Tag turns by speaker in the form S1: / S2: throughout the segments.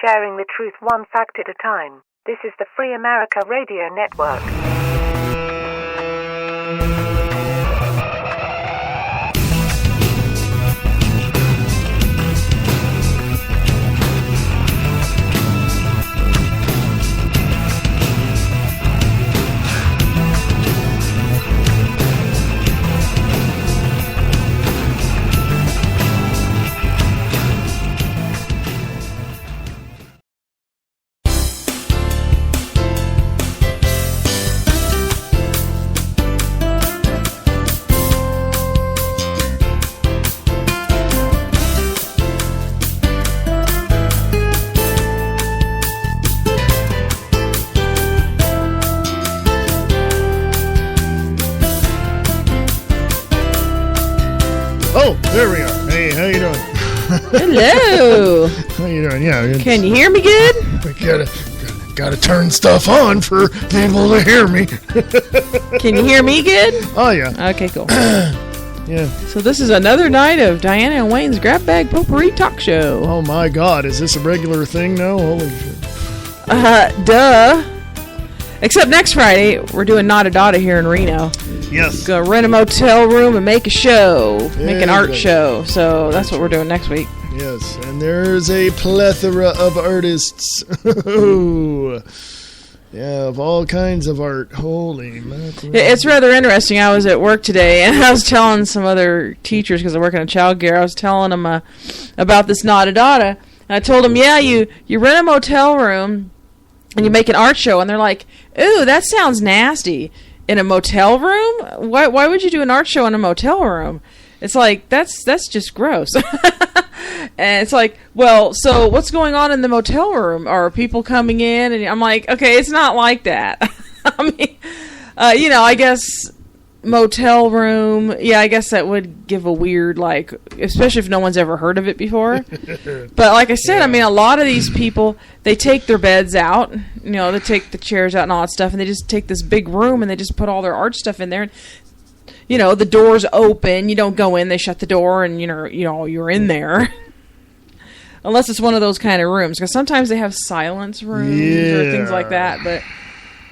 S1: sharing the truth one fact at a time. This is the Free America Radio Network.
S2: There we are. Hey, how you doing?
S3: Hello.
S2: How you doing? Yeah.
S3: Can you hear me good?
S2: We gotta turn stuff on for people to hear me.
S3: Can you hear me good?
S2: Oh yeah.
S3: Okay, cool.
S2: Yeah.
S3: So this is another night of Diana and Wayne's Grab Bag Potpourri Talk Show.
S2: Oh my God, is this a regular thing now? Holy shit.
S3: Duh. Except next Friday, we're doing Nada Dada here in Reno.
S2: Yes.
S3: Go rent a motel room and make a show. Make an art show. So that's what we're doing next week.
S2: Yes, and there's a plethora of artists. Yeah, of all kinds of art. Holy mackerel.
S3: It's rather interesting. I was at work today, and I was telling some other teachers, because I work in a child care, I was telling them about this Nada Dada. And I told them, yeah, you rent a motel room, and you make an art show. And they're like, ooh, that sounds nasty. In a motel room? Why would you do an art show in a motel room? It's like, that's just gross. And it's like, well, so what's going on in the motel room? Are people coming in? And I'm like, okay, it's not like that. I mean, I guess motel room, yeah, I guess that would give a weird, like, especially if no one's ever heard of it before. But like I said, yeah. I mean, a lot of these people, they take their beds out, they take the chairs out and all that stuff, and they just take this big room and they just put all their art stuff in there. And, the door's open, you don't go in, they shut the door, and you're in there. Unless it's one of those kind of rooms, because sometimes they have silence rooms or things like that, but...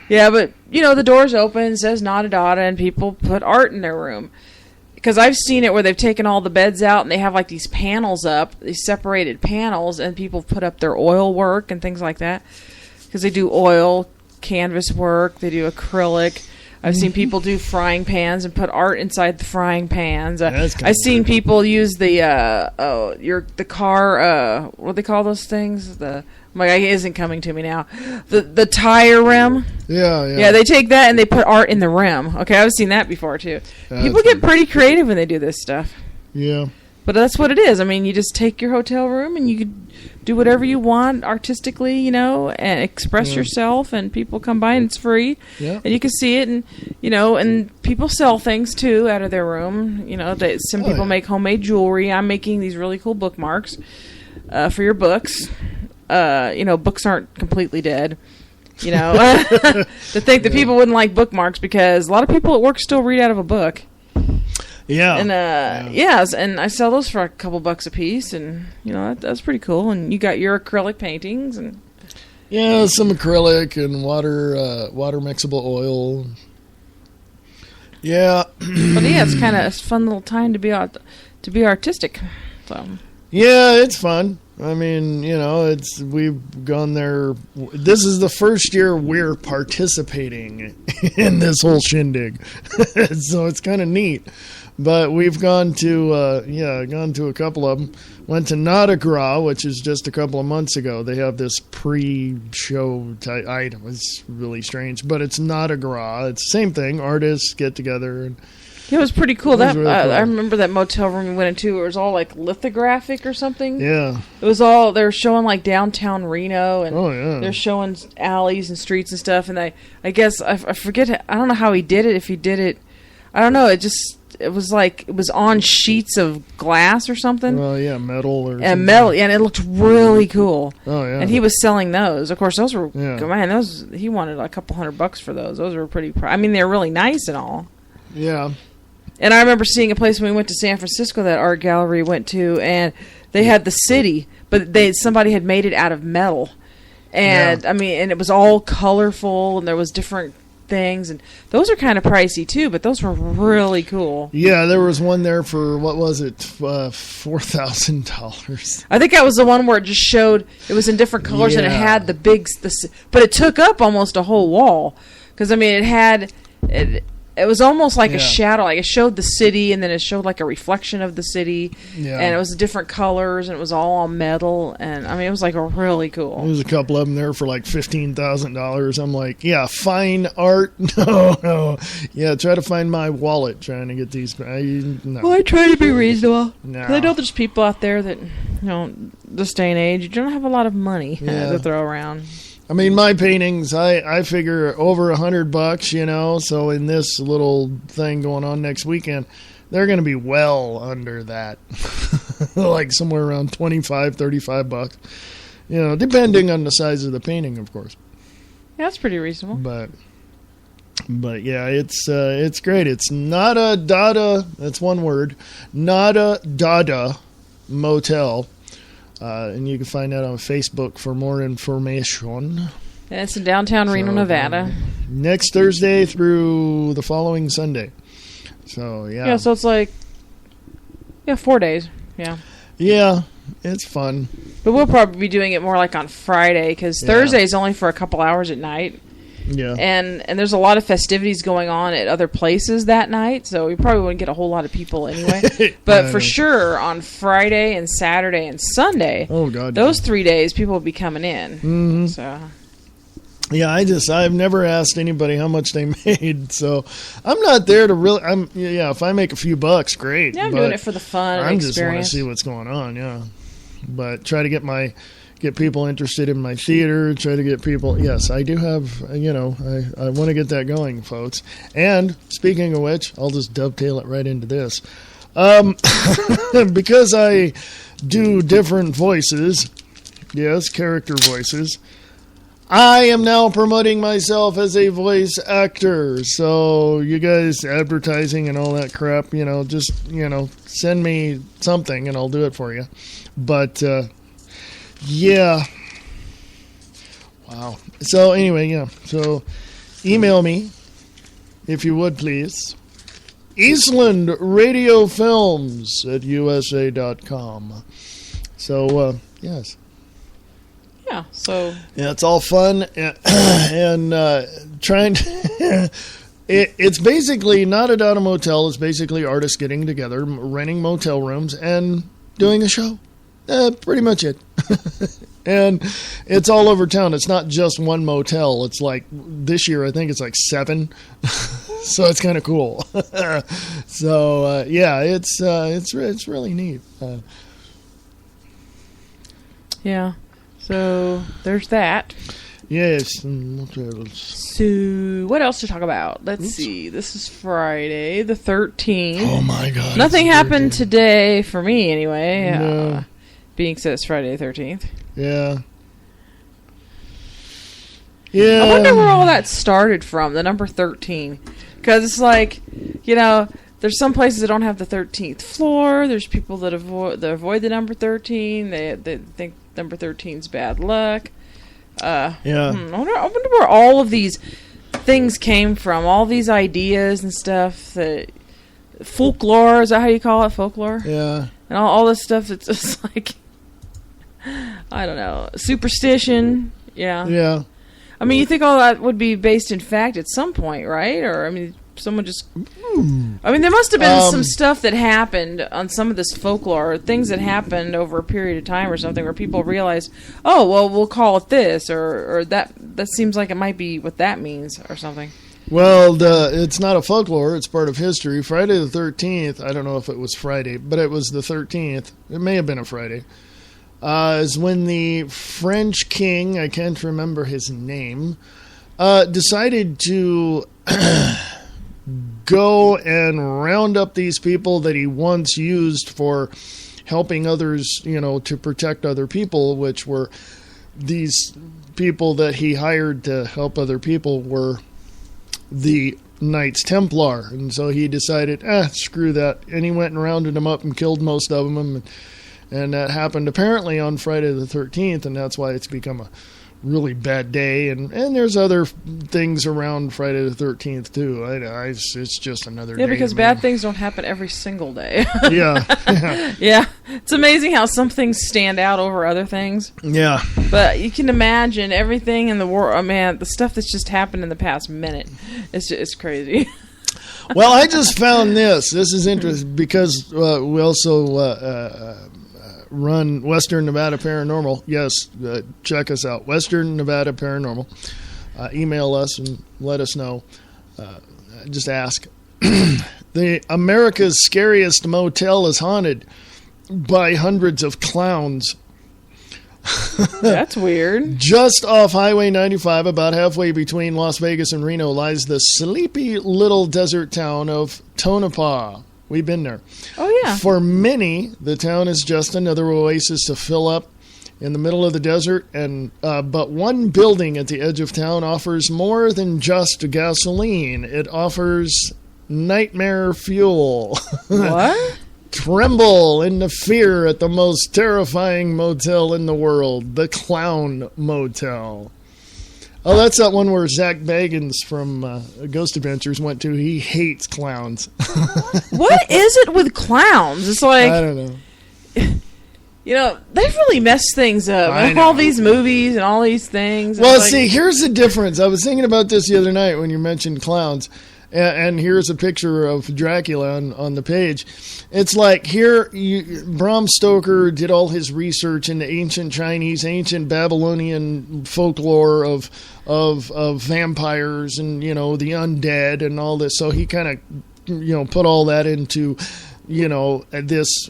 S3: Yeah, but, the door's open, says Nada Dada, and people put art in their room. Because I've seen it where they've taken all the beds out, and they have, like, these panels up, these separated panels, and people put up their oil work and things like that. Because they do oil, canvas work, they do acrylic. I've seen people do frying pans and put art inside the frying pans. I've seen people use the car, what do they call those things? My guy isn't coming to me now. The tire rim. Yeah, they take that and they put art in the rim. Okay, I've seen that before too. People get pretty creative when they do this stuff.
S2: Yeah.
S3: But that's what it is. I mean, you just take your hotel room and you could do whatever you want artistically, and express yourself, and people come by and it's free.
S2: Yeah.
S3: And you can see it, and and people sell things too out of their room. Some people make homemade jewelry. I'm making these really cool bookmarks for your books. Books aren't completely dead. To think that people wouldn't like bookmarks, because a lot of people at work still read out of a book.
S2: Yeah.
S3: And yes, and I sell those for a couple bucks a piece, and that's pretty cool. And you got your acrylic paintings, and
S2: some acrylic and water mixable oil. Yeah.
S3: But yeah, it's kind of a fun little time to be artistic. So.
S2: Yeah, it's fun. I mean, we've gone there. This is the first year we're participating in this whole shindig. So it's kind of neat. But we've gone to a couple of them. Went to Nada Gra, which is just a couple of months ago. They have this pre-show type item. It's really strange, but it's Nada Gra. It's the same thing. Artists get together. And
S3: it was pretty cool.
S2: Really cool.
S3: I remember that motel room we went into. It was all like lithographic or something.
S2: Yeah.
S3: It was all, they were showing like downtown Reno, and
S2: they're
S3: showing alleys and streets and stuff. And I guess I forget. I don't know how he did it. If he did it, I don't know. It was like it was on sheets of glass or something.
S2: Well, yeah, metal or
S3: and metal, and it looked really cool.
S2: Oh yeah.
S3: And he was selling those. Of course, those were he wanted a couple $100 for those. Those were pretty. I mean, they're really nice and all.
S2: Yeah.
S3: And I remember seeing a place when we went to San Francisco, that art gallery went to, and They had the city, but somebody had made it out of metal. And, I mean, and it was all colorful, and there was different things, and those are kind of pricey too, but those were really cool.
S2: Yeah, there was one there for, what was it, $4,000.
S3: I think that was the one where it just showed, it was in different colors, and it had but it took up almost a whole wall, because I mean, it was almost like a shadow, like it showed the city, and then it showed like a reflection of the city, and it was different colors, and it was all on metal, and I mean, it was like really cool.
S2: There's a couple of them there for like $15,000. I'm like, yeah, fine art. No. Yeah, try to find my wallet trying to get these. No.
S3: Well, I try to be reasonable.
S2: No.
S3: I know there's people out there that, this day and age, you don't have a lot of money to throw around.
S2: I mean, my paintings, I figure over $100, so in this little thing going on next weekend, they're going to be well under that. Like somewhere around $25-$35, depending on the size of the painting, of course.
S3: Yeah, that's pretty reasonable.
S2: But yeah, it's great. It's Nada Dada, that's one word, Nada Dada Motel. And you can find that on Facebook for more information.
S3: And it's in downtown Reno, Nevada.
S2: Next Thursday through the following Sunday. So, yeah.
S3: Yeah, so it's like, 4 days. Yeah.
S2: Yeah, it's fun.
S3: But we'll probably be doing it more like on Friday, because Thursday is only for a couple hours at night.
S2: Yeah.
S3: And there's a lot of festivities going on at other places that night, so we probably wouldn't get a whole lot of people anyway. But for sure, on Friday and Saturday and Sunday, those 3 days, people will be coming in.
S2: Mm-hmm.
S3: So.
S2: Yeah, I've never asked anybody how much they made, so I'm not there to really. If I make a few bucks, great.
S3: Yeah, I'm doing it for the fun and experience.
S2: I just want to see what's going on. Yeah, but try to get people interested in my theater. Try to get people. Yes, I do have. I want to get that going, folks. And speaking of which, I'll just dovetail it right into this, because I do different voices. Yes, character voices. I am now promoting myself as a voice actor. So you guys advertising and all that crap, just, send me something and I'll do it for you. But, yeah. Wow. So anyway, yeah. So email me, if you would, please. Eastland Radio Films at USA.com. So, yes.
S3: Yeah, so...
S2: Yeah, it's all fun, and trying to... It's basically not a Dada Motel. It's basically artists getting together, renting motel rooms, and doing a show. Pretty much it. And it's all over town. It's not just one motel. It's like, this year, I think it's like 7. So it's kind of cool. So, yeah, it's really neat.
S3: Yeah. So, there's that.
S2: Yes.
S3: So, what else to talk about? Let's see. This is Friday, the 13th.
S2: Oh, my God.
S3: Nothing happened today, for me, anyway.
S2: No.
S3: Being said it's Friday the 13th.
S2: Yeah. Yeah.
S3: I wonder where all that started from, the number 13. Because it's like, there's some places that don't have the 13th floor. There's people that avoid the number 13. They think number 13's bad luck.
S2: Yeah.
S3: I wonder where all of these things came from. All these ideas and stuff. Folklore, is that how you call it? Folklore?
S2: Yeah.
S3: And all this stuff that's just like, I don't know. Superstition. Yeah.
S2: Yeah.
S3: I mean, you think all that would be based in fact at some point, right? Or, I mean, someone just... I mean, there must have been some stuff that happened on some of this folklore, things that happened over a period of time or something, where people realized, oh, well, we'll call it this, or that seems like it might be what that means, or something.
S2: Well, it's not a folklore, it's part of history. Friday the 13th, I don't know if it was Friday, but it was the 13th. It may have been a Friday. Is when the French king, I can't remember his name, decided to go and round up these people that he once used for helping others, to protect other people, which were these people that he hired to help other people were the Knights Templar. And so he decided, screw that. And he went and rounded them up and killed most of them And that happened apparently on Friday the 13th, and that's why it's become a really bad day. And there's other things around Friday the 13th, too. It's just another day.
S3: Yeah, because bad things don't happen every single day.
S2: Yeah.
S3: Yeah. It's amazing how some things stand out over other things.
S2: Yeah.
S3: But you can imagine everything in the world. Oh, man, the stuff that's just happened in the past minute. It's crazy.
S2: Well, I just found this. This is interesting because we also run Western Nevada Paranormal. Yes, check us out. Western Nevada Paranormal. Email us and let us know. Just ask. The America's scariest motel is haunted by hundreds of clowns.
S3: That's weird.
S2: Just off Highway 95, about halfway between Las Vegas and Reno, lies the sleepy little desert town of Tonopah. We've been there.
S3: Oh, yeah.
S2: For many, the town is just another oasis to fill up in the middle of the desert. But one building at the edge of town offers more than just gasoline. It offers nightmare fuel.
S3: What?
S2: Tremble in the fear at the most terrifying motel in the world, the Clown Motel. Oh, that's that one where Zach Bagans from Ghost Adventures went to. He hates clowns.
S3: What is it with clowns? It's like,
S2: I don't know.
S3: You know, they've really messed things up. All these movies and all these things.
S2: Well, see, here's the difference. I was thinking about this the other night when you mentioned clowns. And here's a picture of Dracula on the page. It's like here, Bram Stoker did all his research into ancient Chinese, ancient Babylonian folklore of vampires and, you know, the undead and all this. So he kind of, you know, put all that into, you know, this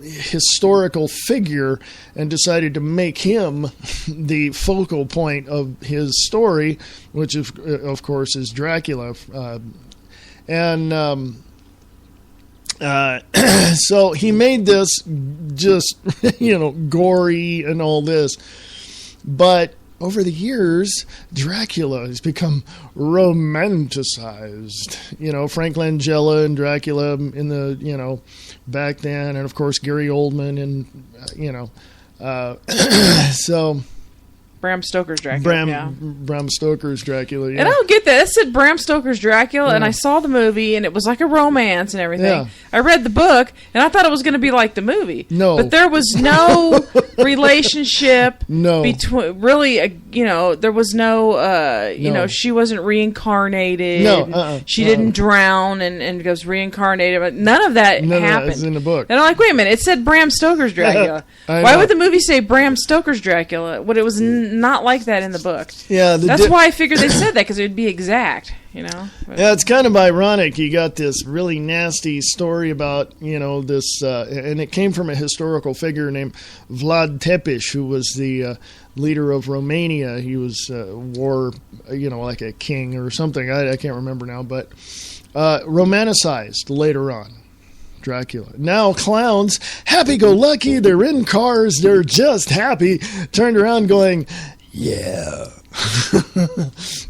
S2: historical figure and decided to make him the focal point of his story, which of course is Dracula. So he made this just, you know, gory and all this. But over the years, Dracula has become romanticized. You know, Frank Langella and Dracula in the, you know, back then. And, of course, Gary Oldman and, you know. So...
S3: Bram Stoker's Dracula.
S2: Bram Stoker's Dracula, yeah.
S3: And I don't get that. It said Bram Stoker's Dracula, and I saw the movie, and it was like a romance and everything.
S2: Yeah.
S3: I read the book, and I thought it was going to be like the movie.
S2: No.
S3: But there was no relationship
S2: No.
S3: between, really, you know, there was no, you know, she wasn't reincarnated.
S2: No,
S3: she didn't drown and goes reincarnated. But none of that
S2: None
S3: happened.
S2: of that is in the book.
S3: And I'm like, wait a minute, it said Bram Stoker's Dracula. Why would the movie say Bram Stoker's Dracula when it was not like that in the book?
S2: Yeah,
S3: that's why I figured they said that, because it would be exact, you know. But,
S2: yeah, it's kind of ironic. You got this really nasty story about, you know, this, and it came from a historical figure named Vlad Tepes, who was the leader of Romania. He was wore, you know, like a king or something. I can't remember now, but romanticized later on. Dracula. Now clowns, happy-go-lucky, they're in cars, they're just happy, turned around going, yeah.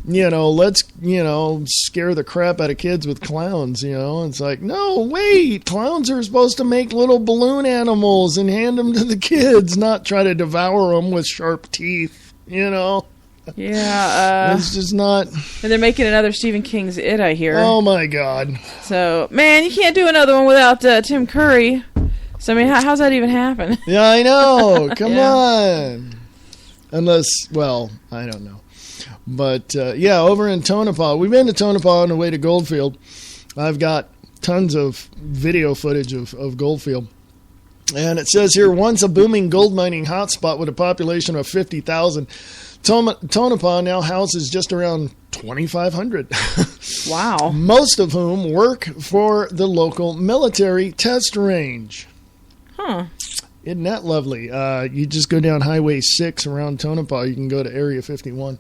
S2: You know, let's, you know, scare the crap out of kids with clowns, you know. It's like, no, wait, clowns are supposed to make little balloon animals and hand them to the kids, not try to devour them with sharp teeth, you know.
S3: Yeah,
S2: it's just not.
S3: And they're making another Stephen King's It, I hear.
S2: Oh my God!
S3: So, man, you can't do another one without Tim Curry. So, I mean, how's that even happen?
S2: Yeah, I know. Come on. Unless, well, I don't know. But yeah, over in Tonopah, we've been to Tonopah on the way to Goldfield. I've got tons of video footage of Goldfield. And it says here, once a booming gold mining hotspot with a population of 50,000, Tonopah now houses just around 2,500.
S3: Wow.
S2: Most of whom work for the local military test range.
S3: Huh.
S2: Isn't that lovely? You just go down Highway 6 around Tonopah. You can go to Area 51.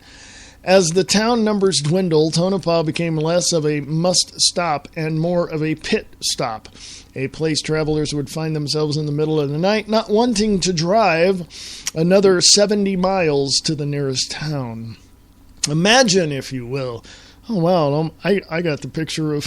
S2: As the town numbers dwindle, Tonopah became less of a must-stop and more of a pit stop, a place travelers would find themselves in the middle of the night, not wanting to drive another 70 miles to the nearest town. Imagine, if you will. Oh, wow. I got the picture of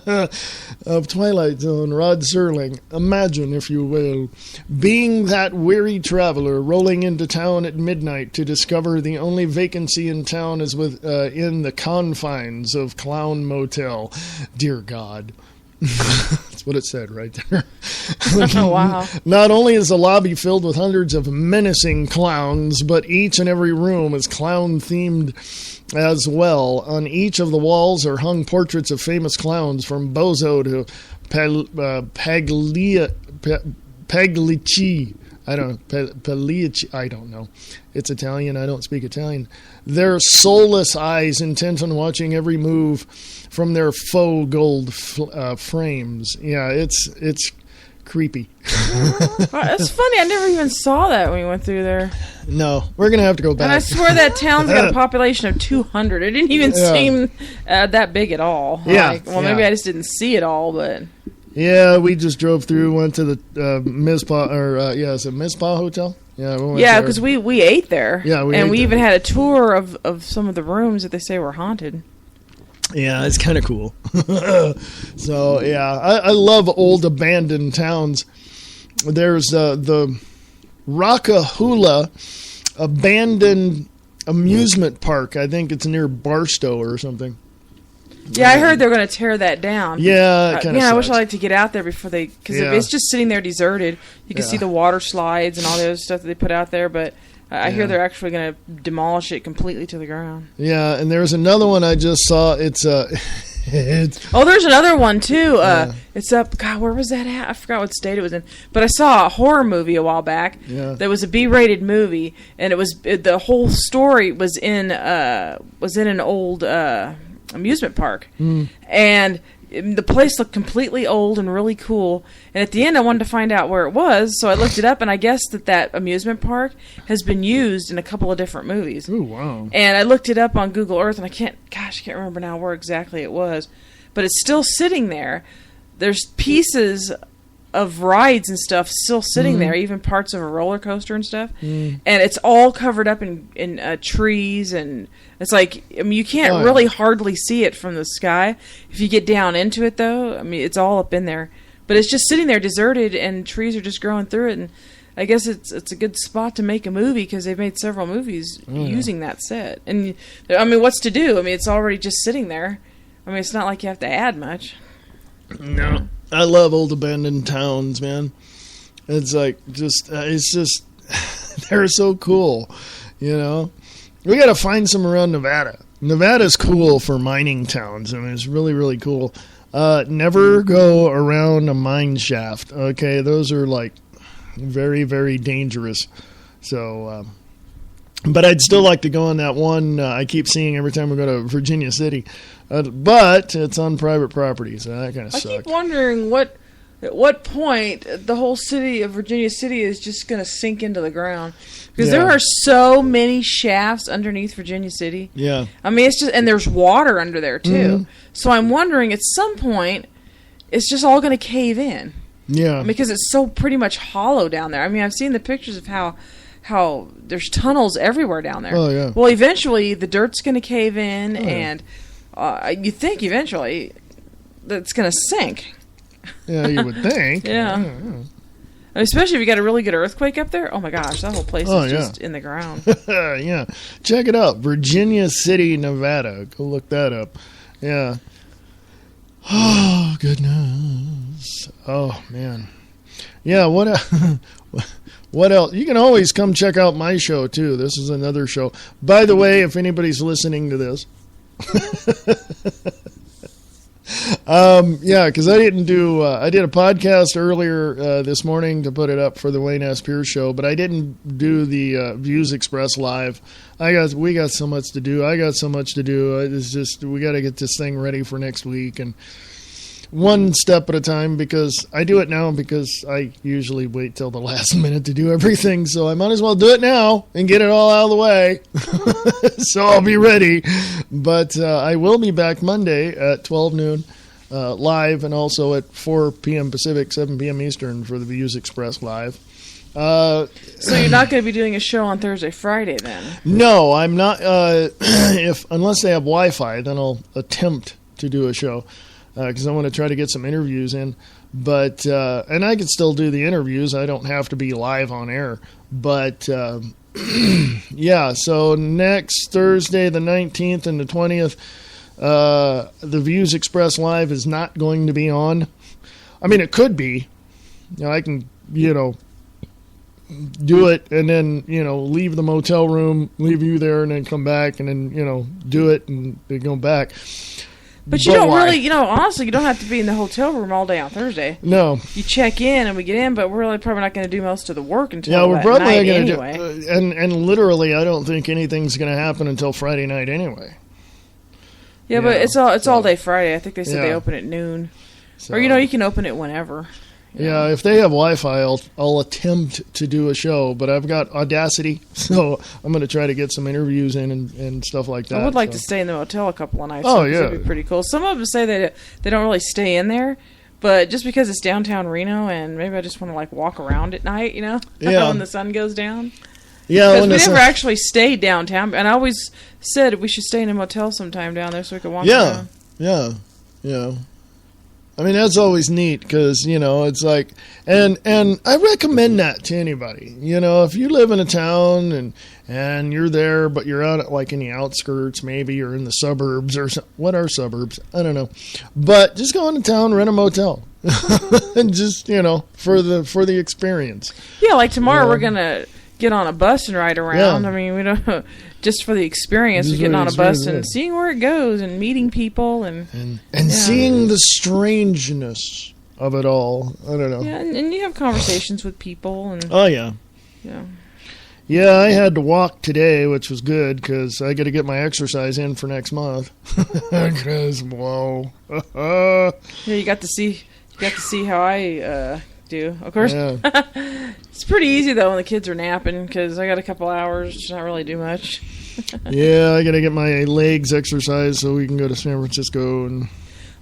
S2: of Twilight Zone, Rod Serling. Imagine, if you will, being that weary traveler rolling into town at midnight to discover the only vacancy in town is in the confines of Clown Motel. Dear God. That's what it said right there.
S3: Oh, wow.
S2: Not only is the lobby filled with hundreds of menacing clowns, but each and every room is clown-themed as well. On each of the walls are hung portraits of famous clowns, from Bozo to Pagliacci. I don't know. It's Italian. I don't speak Italian. Their soulless eyes intent on watching every move from their faux gold frames. Yeah, it's creepy.
S3: It's funny. I never even saw that when we went through there.
S2: No, we're gonna have to go back.
S3: And I swear that town's got a population of 200. It didn't even seem that big at all.
S2: Yeah.
S3: Maybe I just didn't see it all, but.
S2: Yeah, we just drove through, went to the Mizpah, is it Mizpah Hotel? Yeah, we went there.
S3: Because we ate there.
S2: Yeah, we
S3: and we
S2: ate
S3: even
S2: there.
S3: had a tour of some of the rooms that they say were haunted.
S2: Yeah, it's kind of cool. So, yeah, I love old abandoned towns. There's the Rockahula Abandoned Amusement Park. I think it's near Barstow or something.
S3: Yeah, I heard they're going to tear that down.
S2: Yeah, it kind of
S3: I wish I like to get out there before they, because it's just sitting there deserted. You can see the water slides and all the other stuff that they put out there, but I hear they're actually going to demolish it completely to the ground. Yeah,
S2: and there's another one I just saw. It's
S3: there's another one too. It's up. God, where was that at? I forgot what state it was in. But I saw a horror movie a while back.
S2: Yeah.
S3: That was a B-rated movie, and the whole story was in an old amusement park, and the place looked completely old and really cool. And at the end, I wanted to find out where it was, so I looked it up, and I guess that amusement park has been used in a couple of different movies.
S2: Ooh, wow!
S3: And I looked it up on Google Earth, and I can't remember now where exactly it was, but it's still sitting there. There's pieces of rides and stuff still sitting there, even parts of a roller coaster and stuff, and it's all covered up in trees, and it's like, I mean, you can't really hardly see it from the sky. If you get down into it, though, I mean, it's all up in there, but it's just sitting there deserted, and trees are just growing through it, and I guess it's a good spot to make a movie, because they've made several movies using that set. And I mean, what's to do? I mean, it's already just sitting there. I mean, it's not like you have to add much.
S2: No. I love old abandoned towns, man. It's like it's just they're so cool, you know. We got to find some around Nevada. Nevada's cool for mining towns. I mean, it's really, really cool. Never go around a mine shaft. Okay, those are like very, very dangerous. So, but I'd still like to go on that one I keep seeing every time we go to Virginia City. But it's on private property, so that kind of sucks.
S3: I keep wondering at what point the whole city of Virginia City is just going to sink into the ground. Because there are so many shafts underneath Virginia City.
S2: Yeah.
S3: I mean, it's just, and there's water under there, too. Mm-hmm. So I'm wondering, at some point, it's just all going to cave in.
S2: Yeah.
S3: Because it's so pretty much hollow down there. I mean, I've seen the pictures of how there's tunnels everywhere down there.
S2: Oh, yeah.
S3: Well, eventually, the dirt's going to cave in, and you think eventually that's going to sink.
S2: Yeah, you would think.
S3: Yeah. Especially if you got a really good earthquake up there. Oh, my gosh, that whole place is just in the ground.
S2: Yeah. Check it out. Virginia City, Nevada. Go look that up. Yeah. Oh, goodness. Oh, man. Yeah, what else? You can always come check out my show, too. This is another show. By the way, if anybody's listening to this. Because I didn't do. I did a podcast earlier this morning to put it up for the Wayne S. Pierce show, but I didn't do the Views Express live. We got so much to do. I got so much to do. It's just we got to get this thing ready for next week, and one step at a time, because I do it now because I usually wait till the last minute to do everything. So I might as well do it now and get it all out of the way. So I'll be ready. But I will be back Monday at 12 noon live, and also at 4 p.m. Pacific, 7 p.m. Eastern for the Views Express live.
S3: So you're not going to be doing a show on Thursday, Friday then?
S2: No, I'm not. Unless they have Wi-Fi, then I'll attempt to do a show. because I want to try to get some interviews in. But and I can still do the interviews. I don't have to be live on air. But yeah, so next Thursday, the 19th and the 20th, the Views Express Live is not going to be on. I mean, it could be. I can, do it and then, leave the motel room, leave you there, and then come back and then, do it and then go back.
S3: But you don't really, honestly, you don't have to be in the hotel room all day on Thursday.
S2: No.
S3: You check in and we get in, but we're really probably not going to do most of the work until
S2: we're probably
S3: night
S2: going to
S3: anyway.
S2: do, and literally, I don't think anything's going to happen until Friday night anyway.
S3: Yeah, but it's all day Friday. I think they said they open at noon.
S2: So,
S3: or, you can open it whenever.
S2: Yeah, if they have Wi-Fi, I'll attempt to do a show, but I've got Audacity, so I'm going to try to get some interviews in and stuff like that.
S3: I would like to stay in the motel a couple of nights.
S2: Oh, yeah.
S3: That'd be pretty cool. Some of them say that they don't really stay in there, but just because it's downtown Reno, and maybe I just want to, walk around at night,
S2: Yeah.
S3: when the sun goes down.
S2: Yeah,
S3: because we never actually stayed downtown, and I always said we should stay in a motel sometime down there so we could walk around.
S2: Yeah. I mean, that's always neat because, it's like, and I recommend that to anybody. If you live in a town and you're there, but you're out at in the outskirts, maybe you're in the suburbs or what are suburbs? I don't know. But just go into town, rent a motel and just, for the experience.
S3: Yeah, like tomorrow we're going to get on a bus and ride around.
S2: Yeah.
S3: I mean, we don't just for the experience of getting on a bus and seeing where it goes and meeting people and
S2: seeing the strangeness of it all. I don't know.
S3: Yeah, and you have conversations with people and
S2: oh yeah.
S3: Yeah.
S2: Yeah, I had to walk today, which was good because I got to get my exercise in for next month. Because whoa.
S3: Yeah, you got to see how I do. Of course, it's pretty easy though when the kids are napping because I got a couple hours to not really do much.
S2: Yeah, I got to get my legs exercised so we can go to San Francisco and.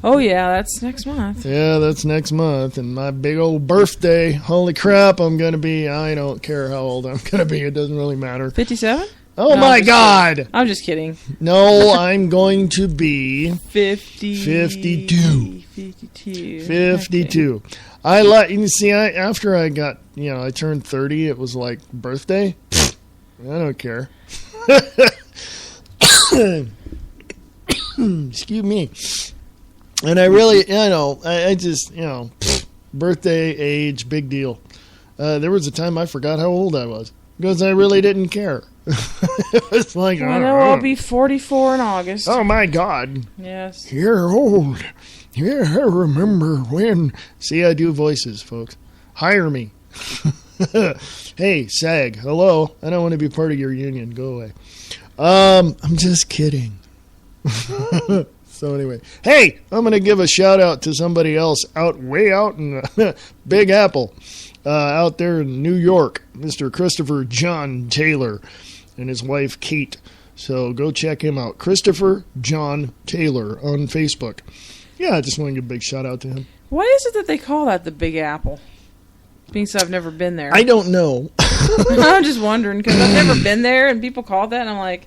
S3: Oh yeah, that's next month.
S2: Yeah, that's next month, and my big old birthday. Holy crap, I'm gonna be. I don't care how old I'm gonna be. It doesn't really matter.
S3: 57?
S2: Oh no, my God!
S3: Kidding. I'm just kidding.
S2: No, I'm going to be
S3: 52.
S2: 52.
S3: Okay.
S2: After I got, I turned 30, it was like birthday. I don't care. Excuse me. And I really, I just, birthday, age, big deal. There was a time I forgot how old I was because I really didn't care. It was like,
S3: I know I'll be 44 in August.
S2: Oh my God.
S3: Yes.
S2: You're old. Yeah, I remember when. See, I do voices, folks. Hire me. Hey, SAG. Hello. I don't want to be part of your union. Go away. I'm just kidding. So anyway, hey, I'm going to give a shout out to somebody else way out in Big Apple, out there in New York, Mr. Christopher John Taylor and his wife Kate. So go check him out, Christopher John Taylor on Facebook. Yeah, I just want to give a big shout out to him.
S3: Why is it that they call that the Big Apple? Being so I've never been there.
S2: I don't know.
S3: I'm just wondering because I've never been there and people call that and I'm like,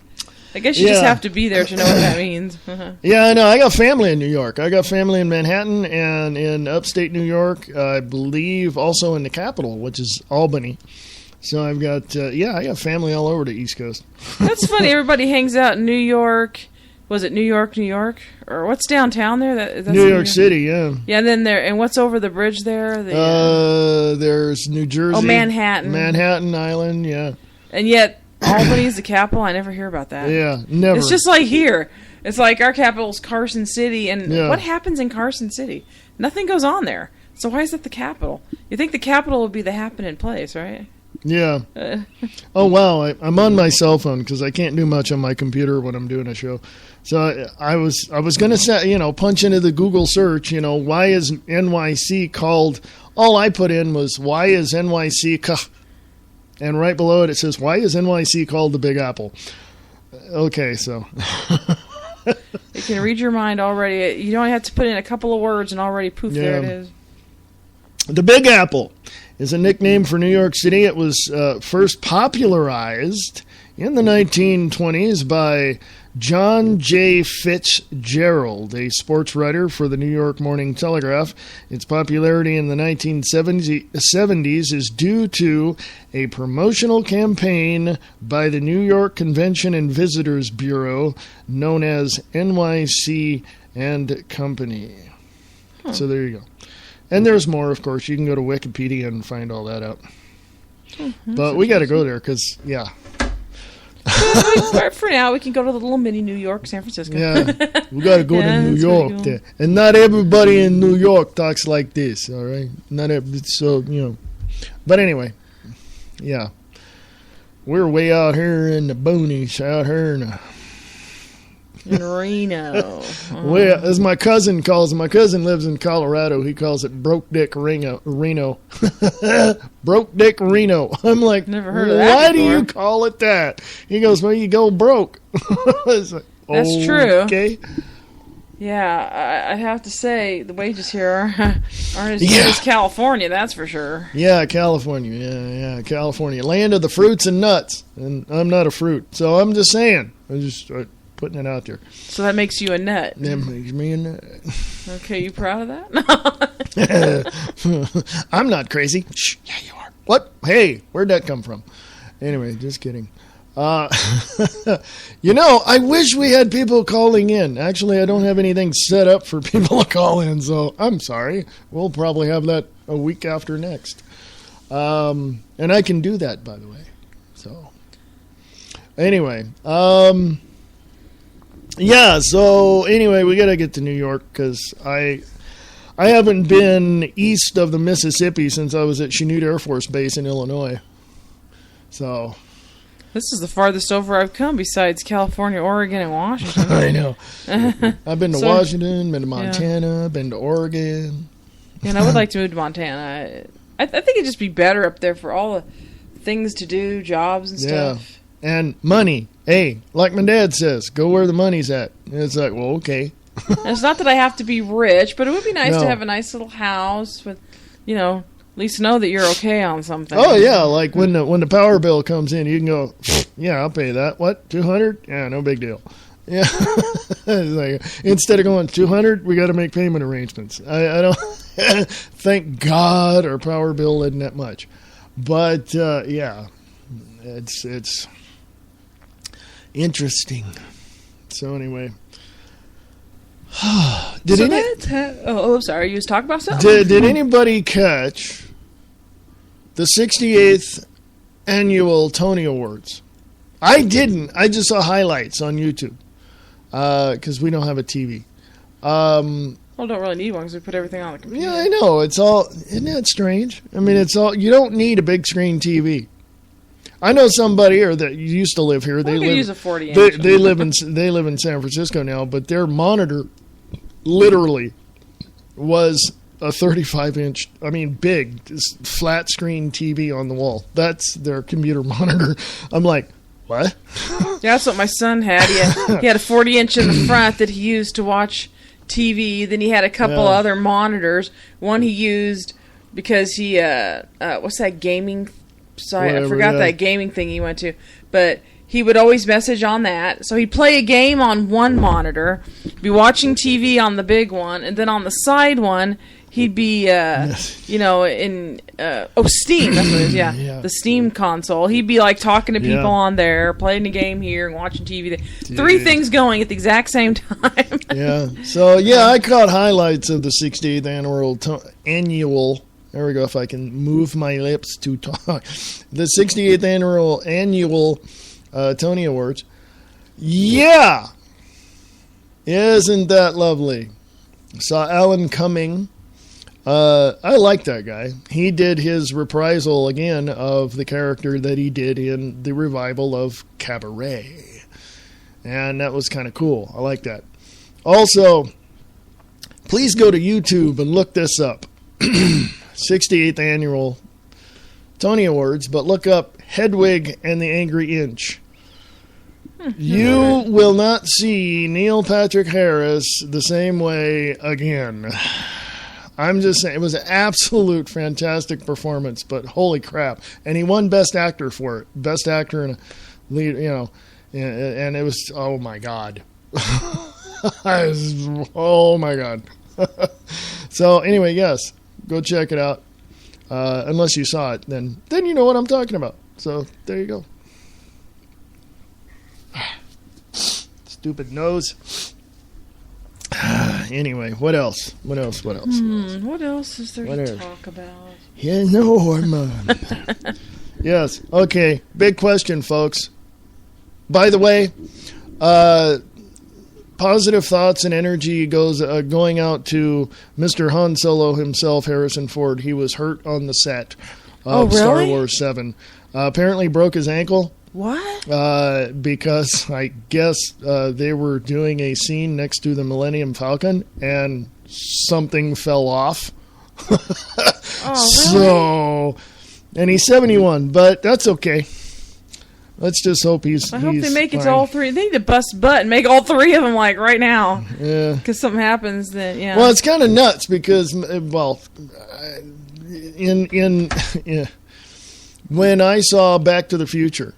S3: I guess you just have to be there to know what that means.
S2: Yeah, I know. I got family in New York. I got family in Manhattan and in upstate New York. I believe also in the capital, which is Albany. So I've got, I got family all over the East Coast.
S3: That's funny. Everybody hangs out in New York. Was it New York? Or what's downtown there? That's
S2: New York City, yeah.
S3: Yeah, and then and what's over the bridge there?
S2: There's New Jersey.
S3: Oh, Manhattan.
S2: Manhattan Island, yeah.
S3: And yet, Albany's the capital. I never hear about that.
S2: Yeah, never.
S3: It's just like here. It's like our capital's Carson City, and what happens in Carson City? Nothing goes on there. So why is it the capital? You think the capital would be the happening place, right?
S2: Yeah. Oh, wow. I'm on my cell phone because I can't do much on my computer when I'm doing a show. So I was going to say, punch into the Google search, why is NYC called, all I put in was, why is NYC, and right below it says, why is NYC called the Big Apple? Okay, so.
S3: It can read your mind already. You don't have to put in a couple of words and already poof, there it is.
S2: The Big Apple is a nickname for New York City. It was first popularized in the 1920s by John J. Fitzgerald, a sports writer for the New York Morning Telegraph. Its popularity in the 1970s is due to a promotional campaign by the New York Convention and Visitors Bureau, known as NYC and Company. So there you go. And there's more, of course. You can go to Wikipedia and find all that out. But we got to go there because, yeah.
S3: For now, we can go to the little mini New York, San Francisco.
S2: Yeah, we got to go to New York.
S3: Cool.
S2: There. And not everybody in New York talks like this, all right? So, But anyway, yeah. We're way out here in the boonies, out here in
S3: Reno.
S2: Well, as my cousin calls it, my cousin lives in Colorado. He calls it Broke Dick Reno. Broke Dick Reno. I'm like,
S3: never heard of that
S2: why
S3: before.
S2: do you call it that? He goes, well, you go broke. It's like,
S3: That's true.
S2: Okay.
S3: Yeah, I have to say, the wages here aren't as good as California, that's for sure.
S2: Yeah, California. Yeah, California. Land of the fruits and nuts. And I'm not a fruit. So I'm just saying. I'm just putting it out there.
S3: So that makes you a nut.
S2: That makes me a nut.
S3: Okay, you proud of that?
S2: I'm not crazy. Shh, yeah, you are. What? Hey, where'd that come from? Anyway, just kidding. I wish we had people calling in. Actually, I don't have anything set up for people to call in, so I'm sorry. We'll probably have that a week after next. And I can do that, by the way. So, anyway, yeah, so anyway, we got to get to New York because I haven't been east of the Mississippi since I was at Chanute Air Force Base in Illinois. So
S3: this is the farthest over I've come besides California, Oregon, and Washington.
S2: I know. I've been to Washington, been to Montana, been to Oregon.
S3: And I would like to move to Montana. I think it'd just be better up there for all the things to do, jobs and stuff.
S2: And money. Hey, like my dad says, go where the money's at. And it's like, well, okay.
S3: And it's not that I have to be rich, but it would be nice to have a nice little house with, at least know that you're okay on something.
S2: Oh yeah, like when the power bill comes in, you can go, yeah, I'll pay that. What, $200? Yeah, no big deal. Yeah, like, instead of going $200, we got to make payment arrangements. I don't. Thank God our power bill isn't that much, but yeah, it's interesting. So anyway.
S3: I'm sorry. You was talking about something?
S2: Did anybody catch the 68th annual Tony Awards? I didn't. I just saw highlights on YouTube because we don't have a TV.
S3: Well, don't really need one because we put everything on the computer.
S2: Yeah, I know. It's all. Isn't that strange? I mean, it's all. You don't need a big screen TV. I know somebody here that used to live here. They
S3: use a 40-inch.
S2: They live in San Francisco now, but their monitor literally was a 35-inch. I mean, big, just flat screen TV on the wall. That's their computer monitor. I'm like, what?
S3: Yeah, that's what my son had. He had a 40-inch in the front that he used to watch TV. Then he had a couple other monitors. One he used because he what's that gaming site? I forgot that gaming thing he went to, but he would always message on that. So he'd play a game on one monitor, be watching TV on the big one, and then on the side one he'd be in Steam. That's what it is. Yeah, the Steam console. He'd be like talking to people on there, playing the game here, and watching TV there. Dude. 3 things going at the exact same time. Yeah. So
S2: I caught highlights of the 68th annual. There we go. If I can move my lips to talk, the 68th annual Tony Awards. Yeah, isn't that lovely? Saw Alan Cumming. I like that guy. He did his reprisal again of the character that he did in the revival of Cabaret, and that was kind of cool. I like that. Also, please go to YouTube and look this up. 68th annual Tony Awards, but look up Hedwig and the Angry Inch. You will not see Neil Patrick Harris the same way again. I'm just saying, it was an absolute fantastic performance, but holy crap. And he won Best Actor for it. Best Actor and a lead, and it was, oh my God. Oh my God. So anyway, yes, go check it out. Unless you saw it, then you know what I'm talking about. So there you go. Stupid nose. Anyway, what else? What else
S3: is there to talk about?
S2: Yeah, no, Armand. Yes. Okay. Big question, folks. By the way, positive thoughts and energy going out to Mr. Han Solo himself, Harrison Ford. He was hurt on the set of Star Wars 7. Apparently broke his ankle.
S3: What?
S2: Because I guess they were doing a scene next to the Millennium Falcon and something fell off.
S3: Oh, really?
S2: So, and he's 71, but that's okay. Let's just hope
S3: I hope they make it to
S2: fine.
S3: all three. They need to bust butt and make all three of them like right now.
S2: Yeah.
S3: Because something happens, then yeah.
S2: Well, it's kind of nuts because, when I saw Back to the Future,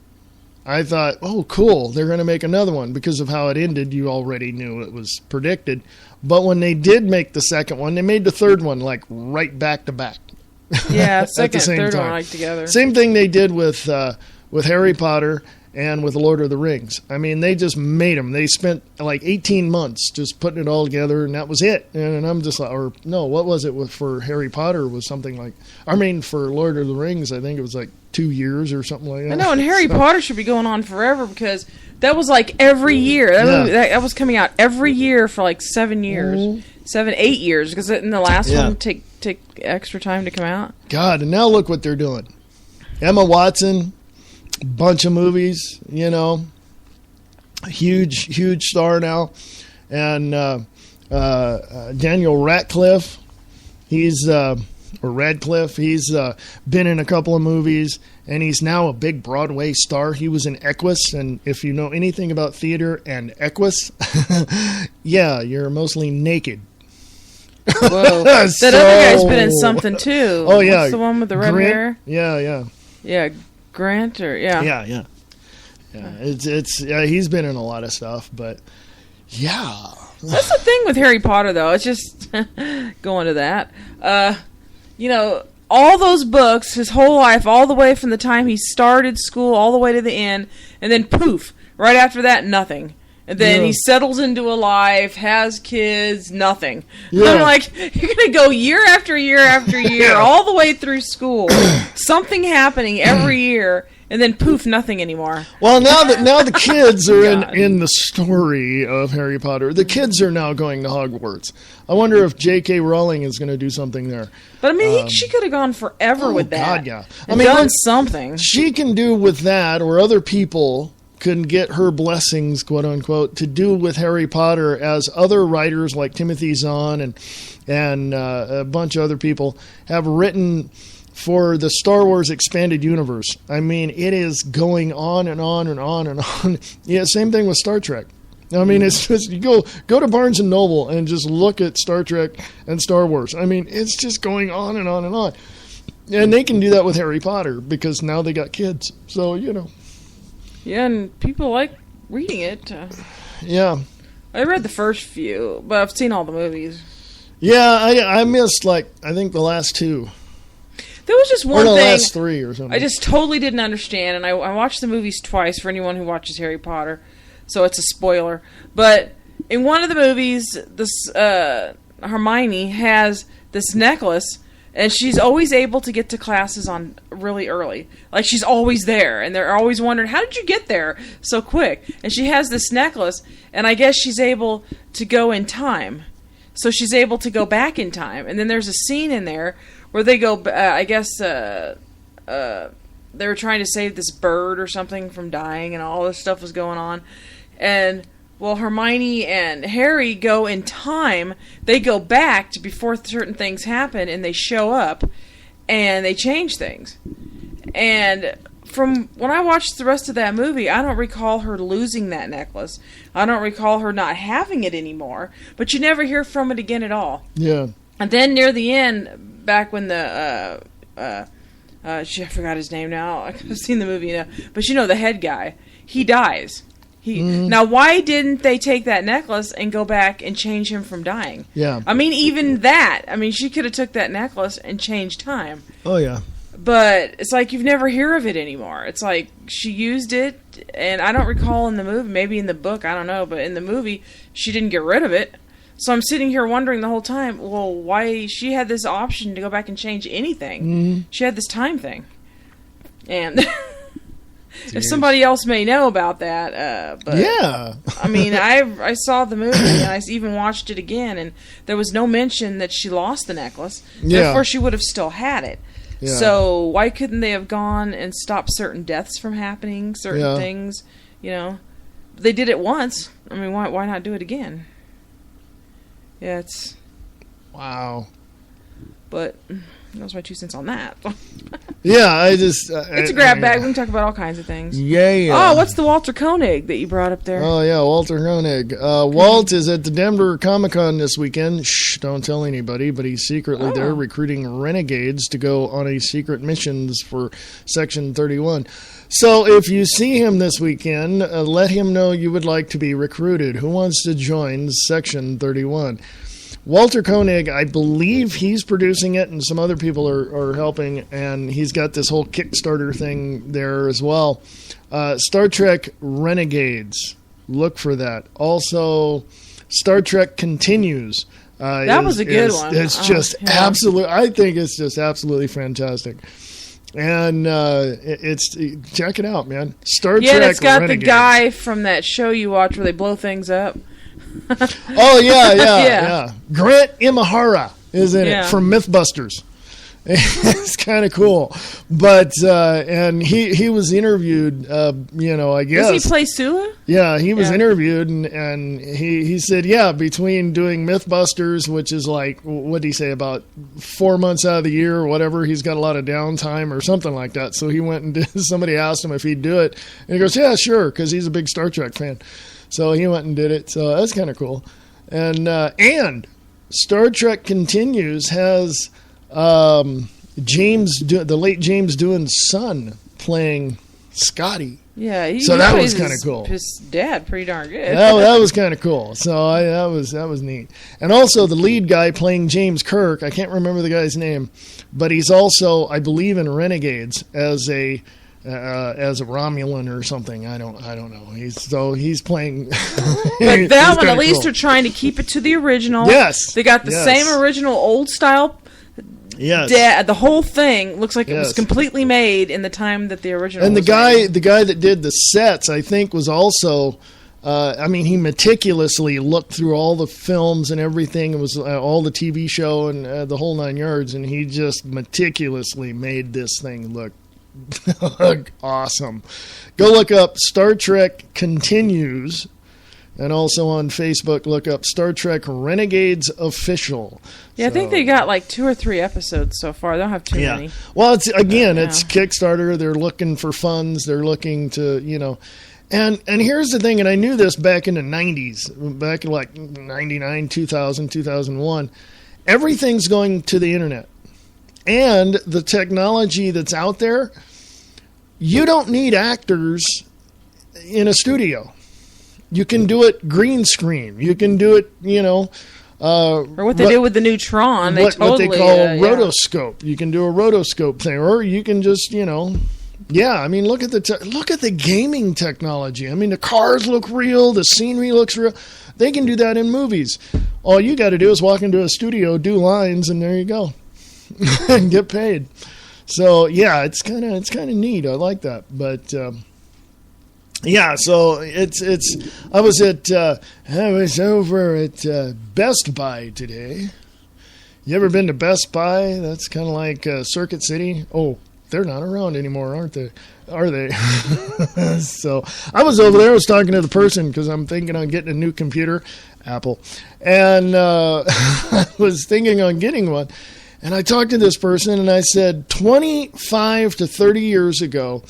S2: I thought, oh, cool, they're going to make another one. Because of how it ended, you already knew it was predicted. But when they did make the second one, they made the third one like right back to back.
S3: Yeah, second
S2: same
S3: and third
S2: time.
S3: one like together.
S2: Same thing they did with Harry Potter and with Lord of the Rings. I mean, they just made them. They spent like 18 months just putting it all together, and that was it. And I'm just like, or no, what was it for Harry Potter? Was something like, for Lord of the Rings, I think it was like 2 years or something like that.
S3: I know, and Harry Potter should be going on forever because that was like every year. That was coming out every year for like 7 years.
S2: Mm-hmm.
S3: 8 years, because in the last one take extra time to come out.
S2: God, and now look what they're doing. Emma Watson, bunch of movies, huge star now, and Daniel Radcliffe, he's been in a couple of movies, and he's now a big Broadway star. He was in Equus, and if you know anything about theater and Equus, yeah, you're mostly naked.
S3: Whoa. That other guy's been in something too.
S2: Oh yeah,
S3: what's the one with the red hair?
S2: Yeah,
S3: Grant
S2: yeah. It's he's been in a lot of stuff, but yeah.
S3: That's the thing with Harry Potter, though. It's just going to that. All those books, his whole life, all the way from the time he started school all the way to the end, and then poof, right after that, nothing. And then he settles into a life, has kids, nothing. Yeah. I'm like, you're going to go year after year after year, all the way through school, something happening every year, and then poof, nothing anymore.
S2: Well, now the kids are in the story of Harry Potter. The kids are now going to Hogwarts. I wonder if J.K. Rowling is going to do something there.
S3: But I mean, she could have gone forever with that.
S2: God, yeah.
S3: Done something.
S2: She can do with that, or other people couldn't get her blessings, quote unquote, to do with Harry Potter, as other writers like Timothy Zahn and a bunch of other people have written for the Star Wars expanded universe. I mean, it is going on and on and on and on. Yeah, same thing with Star Trek. I mean, it's just, you go to Barnes and Noble and just look at Star Trek and Star Wars. I mean, it's just going on and on and on. And they can do that with Harry Potter because now they got kids. So,
S3: Yeah, and people like reading it.
S2: Yeah.
S3: I read the first few, but I've seen all the movies.
S2: Yeah, I missed, I think the last two.
S3: There was just one
S2: thing. Or the
S3: thing
S2: last three or something.
S3: I just totally didn't understand, and I watched the movies twice for anyone who watches Harry Potter, so it's a spoiler. But in one of the movies, this Hermione has this necklace, and she's always able to get to classes on really early. Like, she's always there, and they're always wondering, how did you get there so quick? And she has this necklace, and I guess she's able to go in time. So she's able to go back in time. And then there's a scene in there where they go, I guess they were trying to save this bird or something from dying, and all this stuff was going on. And, well, Hermione and Harry go in time. They go back to before certain things happen, and they show up, and they change things. And from when I watched the rest of that movie, I don't recall her losing that necklace. I don't recall her not having it anymore. But you never hear from it again at all.
S2: Yeah.
S3: And then near the end, back when the I forgot his name now. I've seen the movie now, but the head guy, he dies. Now, why didn't they take that necklace and go back and change him from dying?
S2: Yeah.
S3: I mean, even that. I mean, she could have took that necklace and changed time.
S2: Oh, yeah.
S3: But it's like you've never hear of it anymore. It's like she used it, and I don't recall in the movie, maybe in the book, I don't know, but in the movie, she didn't get rid of it. So I'm sitting here wondering the whole time, well, why she had this option to go back and change anything. Mm-hmm. She had this time thing. And if somebody else may know about that, but yeah. I mean, I saw the movie, and I even watched it again, and there was no mention that she lost the necklace. Yeah. Therefore, she would have still had it. Yeah. So why couldn't they have gone and stopped certain deaths from happening, certain things, They did it once. I mean, why not do it again? Yeah, it's...
S2: Wow.
S3: But that was my 2 cents on that.
S2: Yeah,
S3: it's a grab bag. We can talk about all kinds of things.
S2: Yeah.
S3: Oh, what's the Walter Koenig that you brought up there?
S2: Oh, yeah, Walter Koenig. Walt is at the Denver Comic-Con this weekend. Shh, don't tell anybody, but he's secretly there recruiting renegades to go on a secret missions for Section 31. So if you see him this weekend, let him know you would like to be recruited. Who wants to join Section 31? Walter Koenig, I believe he's producing it, and some other people are helping, and he's got this whole Kickstarter thing there as well. Star Trek Renegades. Look for that. Also, Star Trek Continues.
S3: That was a good one.
S2: It's just absolute. I think it's just absolutely fantastic. And check it out, man. Star Trek
S3: Renegades. Yeah, it's got
S2: Renegades.
S3: The guy from that show you watch where they blow things up.
S2: Oh, yeah. Grant Imahara is in it from Mythbusters. It's kind of cool. But, and he was interviewed, I guess.
S3: Does he play Sula?
S2: Yeah, he was interviewed, and he said, between doing Mythbusters, which is like, what did he say, about 4 months out of the year or whatever, he's got a lot of downtime or something like that. So he went and somebody asked him if he'd do it. And he goes, yeah, sure, because he's a big Star Trek fan. So he went and did it. So that's kind of cool. And Star Trek Continues has the late James Doohan's son playing Scotty.
S3: Yeah,
S2: so that was kind of cool.
S3: His dad, pretty darn good.
S2: That was kind of cool. So that was neat. And also the lead guy playing James Kirk. I can't remember the guy's name, but he's also, I believe, in Renegades as a Romulan or something. I don't know. He's playing.
S3: But that one, at least, they're trying to keep it to the original.
S2: Yes,
S3: they got the same original old style.
S2: Yes,
S3: the whole thing looks like it was completely made in the time that the original.
S2: And
S3: was
S2: the guy that did the sets, I think, was also. He meticulously looked through all the films and everything. It was all the TV show and the whole 9 yards, and he just meticulously made this thing look awesome. Go look up Star Trek Continues, and also on Facebook look up Star Trek Renegades Official.
S3: Yeah, I think they got like 2 or 3 episodes so far. They don't have too many.
S2: Well, it's Kickstarter. They're looking for funds. They're looking to, And here's the thing, and I knew this back in the 90s, back in like 99, 2000, 2001. Everything's going to the internet. And the technology that's out there, you don't need actors in a studio. You can do it green screen. You can do it,
S3: or what they did with the new Tron.
S2: What they call rotoscope. You can do a rotoscope thing, or you can just, look at the gaming technology. I mean, the cars look real. The scenery looks real. They can do that in movies. All you got to do is walk into a studio, do lines, and there you go. And get paid. So it's kind of neat. I like that. But so I was over at Best Buy today. You ever been to Best Buy? That's kind of like Circuit City. Oh, they're not around anymore, aren't they? Are they? So I was over there. I was talking to the person because I'm thinking on getting a new computer, Apple, and I was thinking on getting one. And I talked to this person, and I said, 25 to 30 years ago,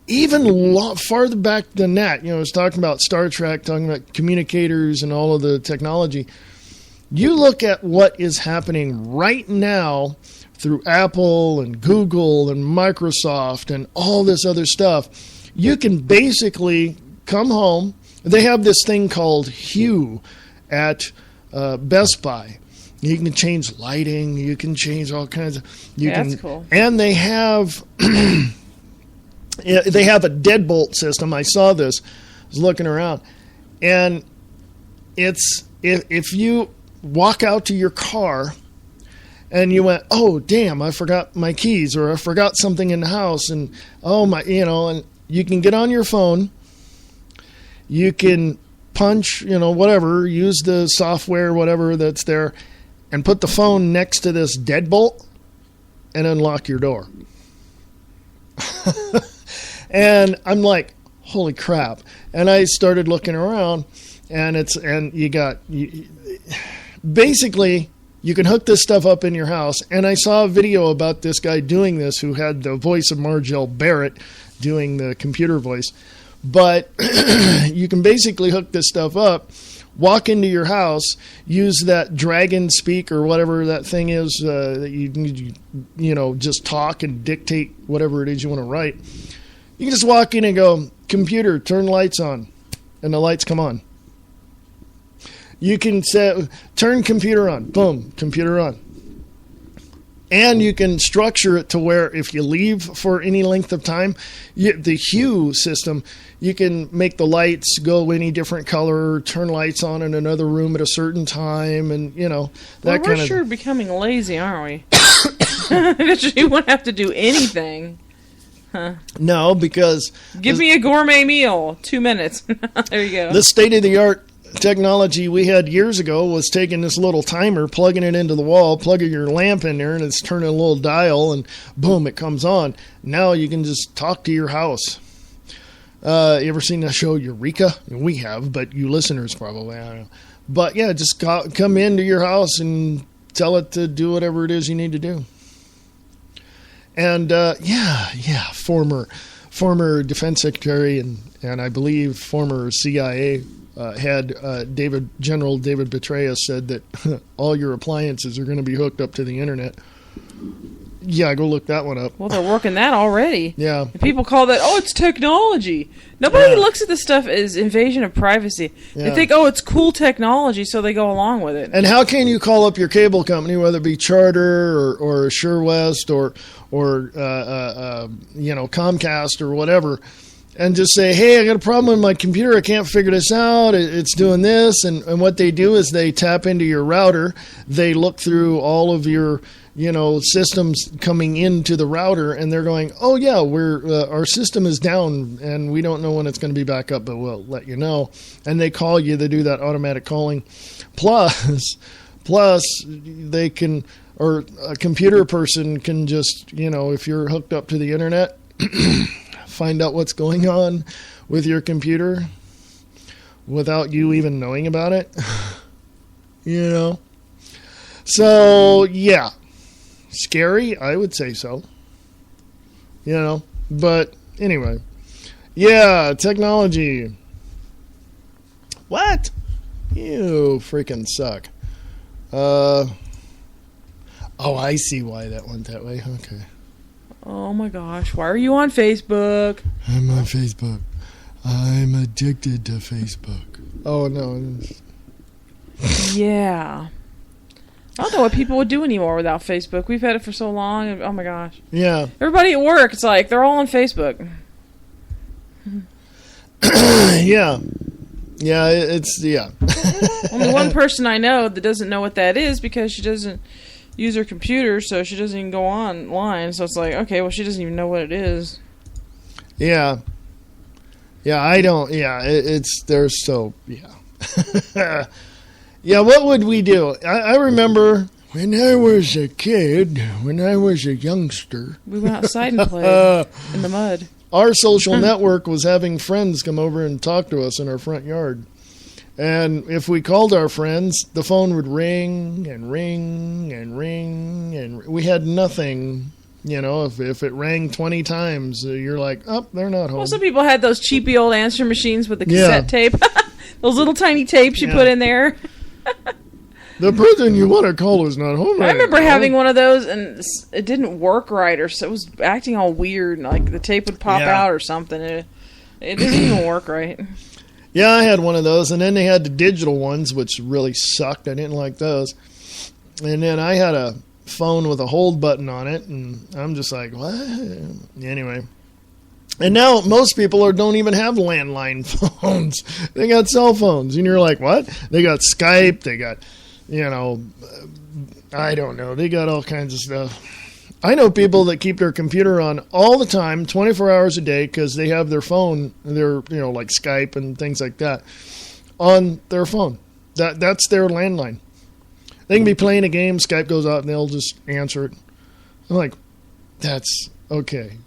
S2: even farther back than that, I was talking about Star Trek, talking about communicators and all of the technology. You look at what is happening right now through Apple and Google and Microsoft and all this other stuff. You can basically come home. They have this thing called Hue at Best Buy. You can change lighting. You can change all kinds of.
S3: That's cool.
S2: And they have a deadbolt system. I saw this. I was looking around, and it's if you walk out to your car, and you went, oh damn, I forgot my keys, or I forgot something in the house, and and you can get on your phone. You can punch, whatever, use the software, whatever that's there, and put the phone next to this deadbolt and unlock your door. And I'm like, holy crap. And I started looking around, and basically you can hook this stuff up in your house. And I saw a video about this guy doing this who had the voice of Margelle Barrett doing the computer voice. But you can basically hook this stuff up, walk into your house, use that Dragon Speak or whatever that thing is that you just talk and dictate whatever it is you want to write. You can just walk in and go, computer, turn lights on, and the lights come on. You can say, turn computer on, boom, computer on. And you can structure it to where if you leave for any length of time, the Hue system, you can make the lights go any different color, turn lights on in another room at a certain time, and, that kind of...
S3: We're sure becoming lazy, aren't we? You won't have to do anything. Huh.
S2: No, because...
S3: Give me a gourmet meal. 2 minutes. There you go.
S2: The state-of-the-art technology we had years ago was taking this little timer, plugging it into the wall, plugging your lamp in there, and it's turning a little dial, and boom, it comes on. Now you can just talk to your house. You ever seen the show Eureka? We have, but you listeners probably, I don't know. But yeah, just come into your house and tell it to do whatever it is you need to do. And former defense secretary and I believe former CIA had General David Petraeus said that all your appliances are going to be hooked up to the internet. Yeah, go look that one up.
S3: Well, they're working that already.
S2: Yeah.
S3: And people call that, it's technology. Nobody looks at this stuff as invasion of privacy.
S2: Yeah.
S3: They think, it's cool technology, so they go along with it.
S2: And how can you call up your cable company, whether it be Charter or SureWest or Comcast or whatever, and just say, hey, I got a problem with my computer. I can't figure this out. It's doing this. And what they do is they tap into your router. They look through all of your, systems coming into the router, and they're going, oh, yeah, our system is down, and we don't know when it's going to be back up, but we'll let you know. And they call you. They do that automatic calling. Plus, they can, or a computer person can just, if you're hooked up to the internet, find out what's going on with your computer without you even knowing about it. So, yeah. Scary? I would say so. But anyway. Yeah, technology. What? You freaking suck. I see why that went that way. Okay.
S3: Oh my gosh, why are you on Facebook?
S2: I'm on Facebook. I'm addicted to Facebook. Oh, no.
S3: Yeah. I don't know what people would do anymore without Facebook. We've had it for so long. And, oh my gosh.
S2: Yeah.
S3: Everybody at work, it's like they're all on Facebook.
S2: Yeah. Yeah, yeah.
S3: Only one person I know that doesn't know what that is because she doesn't use her computer, so she doesn't even go online. So it's like, okay, well, she doesn't even know what it is.
S2: Yeah. Yeah, I don't. Yeah, there's so, yeah. Yeah, what would we do? I remember when I was a kid, when I was a youngster.
S3: We went outside and played in the mud.
S2: Our social network was having friends come over and talk to us in our front yard. And if we called our friends, the phone would ring and ring and ring, and we had nothing. If it rang 20 times, you're like, they're not home.
S3: Well, some people had those cheapy old answering machines with the cassette tape. Those little tiny tapes you put in there.
S2: The person you want to call is not home right
S3: I remember
S2: now.
S3: having one of those, and it didn't work right, or so it was acting all weird, and like the tape would pop
S2: Yeah.
S3: out or something. It didn't even work right.
S2: Yeah, I had one of those, and then they had the digital ones, which really sucked. I didn't like those. And then I had a phone with a hold button on it, and I'm just like, what? Anyway. And now most people don't even have landline phones. They got cell phones. And you're like, what? They got Skype. They got, I don't know. They got all kinds of stuff. I know people that keep their computer on all the time, 24 hours a day, because they have their phone, like Skype and things like that, on their phone. That's their landline. They can be playing a game, Skype goes out, and they'll just answer it. I'm like, that's... okay.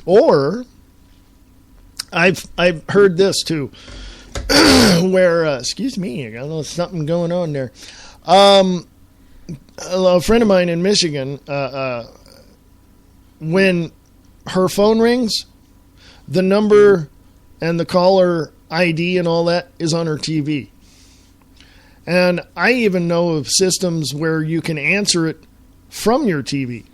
S2: Or I've heard this too, where excuse me, I got a little something going on there. A friend of mine in Michigan, when her phone rings, the number and the caller ID and all that is on her TV. And I even know of systems where you can answer it from your TV.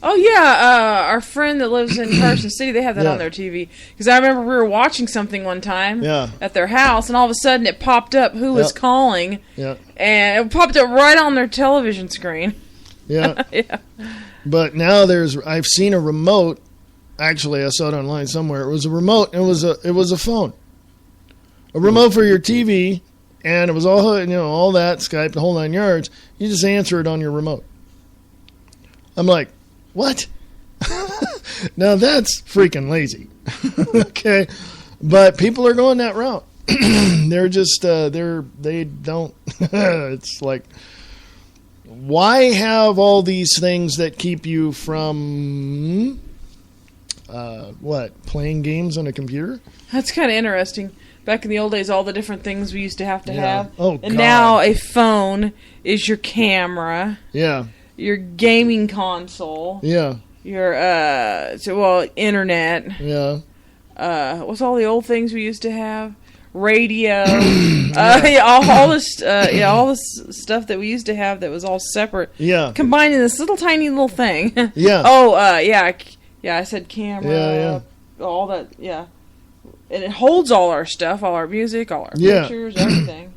S3: Oh, yeah, our friend that lives in Carson City, they have that on their TV. Because I remember we were watching something one time at their house, and all of a sudden it popped up who was calling, and it popped up right on their television screen.
S2: Yeah.
S3: Yeah.
S2: But now I've seen a remote. Actually, I saw it online somewhere. It was a remote, and it was a phone. A remote for your TV, and it was all, all that, Skype, the whole 9 yards. You just answer it on your remote. I'm like, what? Now that's freaking lazy. Okay. But people are going that route. They're just, they don't, it's like, why have all these things that keep you from, playing games on a computer?
S3: That's kind of interesting. Back in the old days, all the different things we used to have.
S2: Oh,
S3: and
S2: God.
S3: now a phone is your camera.
S2: Yeah.
S3: Your gaming console.
S2: Yeah.
S3: Your, internet.
S2: Yeah.
S3: What's all the old things we used to have? Radio. All this stuff that we used to have that was all separate.
S2: Yeah.
S3: Combined in this little tiny little thing.
S2: Yeah.
S3: Yeah, I said camera.
S2: Yeah.
S3: All that, yeah. And it holds all our stuff, all our music, all our pictures, everything.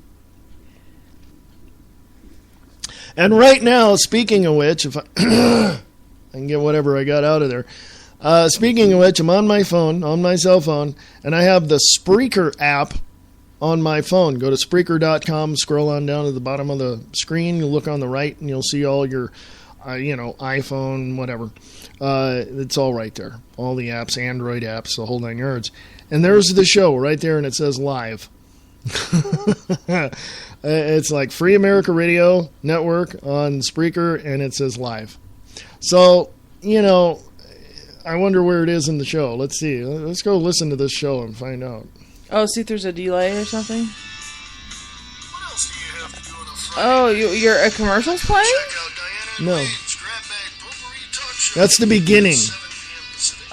S2: And right now, speaking of which, if I can get whatever I got out of there. Speaking of which, I'm on my phone, on my cell phone, and I have the Spreaker app on my phone. Go to Spreaker.com, scroll on down to the bottom of the screen, you'll look on the right, and you'll see all your, iPhone, whatever. It's all right there. All the apps, Android apps, the whole 9 yards. And there's the show right there, and it says live. It's like Free America Radio Network on Spreaker, and it says live. So, I wonder where it is in the show. Let's see. Let's go listen to this show and find out.
S3: Oh, see if there's a delay or something?
S4: What else do you have to do on a Friday?
S3: Oh, you're a commercial's playing?
S4: Check out Diana
S2: No.
S4: Wayne's Grab Bag Potpourri Talk Show.
S2: That's the beginning.
S4: 7 p.m. Pacific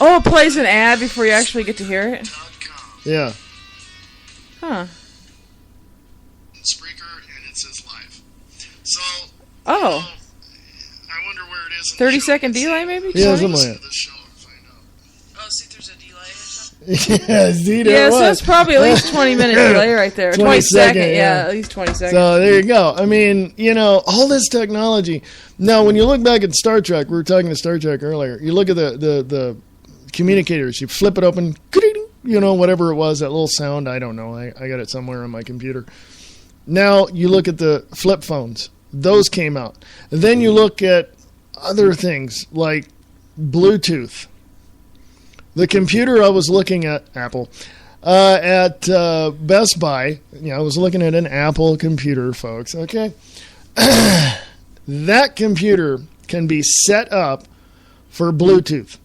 S3: Oh, it plays an ad before you actually get to hear it?
S4: .com.
S2: Yeah.
S3: Huh.
S4: Spreaker, and it says live. So,
S3: Oh,
S4: I wonder where it is in
S3: 30-second
S4: the show.
S3: delay maybe?
S2: Yeah,
S3: Tony?
S2: something
S4: Listen
S2: like
S4: to the show and find out.
S3: Oh, see if there's a delay or something?
S2: Yeah, see, there
S3: Yeah,
S2: it
S3: so
S2: was.
S3: that's probably at least 20-minute delay right there.
S2: 20
S3: 20 second,
S2: second, yeah.
S3: at least 20 seconds.
S2: So there you go. I mean, all this technology. Now, when you look back at Star Trek, we were talking to Star Trek earlier. You look at the communicators. You flip it open, whatever it was, that little sound. I don't know. I got it somewhere on my computer. Now you look at the flip phones. Those came out. And then you look at other things like Bluetooth. The computer I was looking at, Apple, at Best Buy. I was looking at an Apple computer, folks. Okay. That computer can be set up for Bluetooth.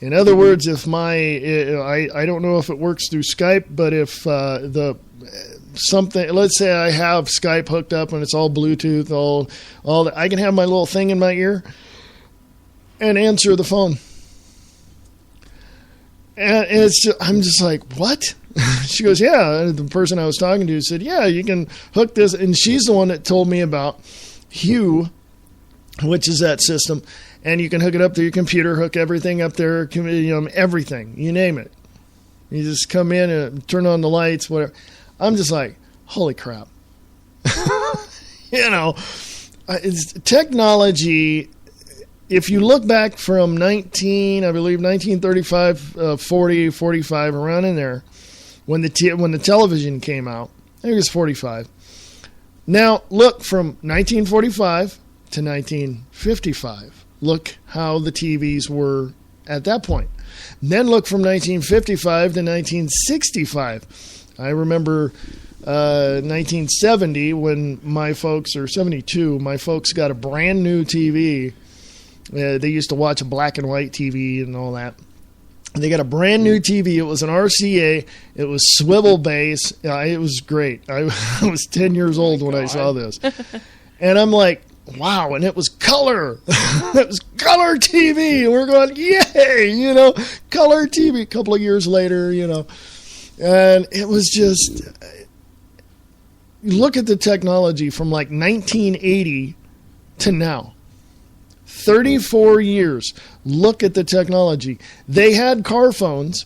S2: In other words, if I don't know if it works through Skype, but if let's say I have Skype hooked up and it's all Bluetooth, all that, I can have my little thing in my ear and answer the phone. And I'm just like, what? she goes, yeah. The person I was talking to said, yeah, you can hook this. And she's the one that told me about Hue, which is that system. And you can hook it up to your computer, hook everything up there, everything, you name it. You just come in and turn on the lights, whatever. I'm just like, holy crap. It's technology. If you look back from 1935, 40, 45, around in there, when the television came out, I think it was 45. Now, look from 1945 to 1955. Look how the TVs were at that point. Then look from 1955 to 1965. I remember 1970 when my folks, or 72, my folks got a brand new TV. They used to watch a black and white TV and all that. They got a brand new TV. It was an RCA. It was swivel base. It was great. I was 10 years old when I saw this. And I'm like, wow, and it was color. It was color TV. And we're going, yay, color TV. A couple of years later, and it was just, look at the technology from like 1980 to now. 34 years. Look at the technology. They had car phones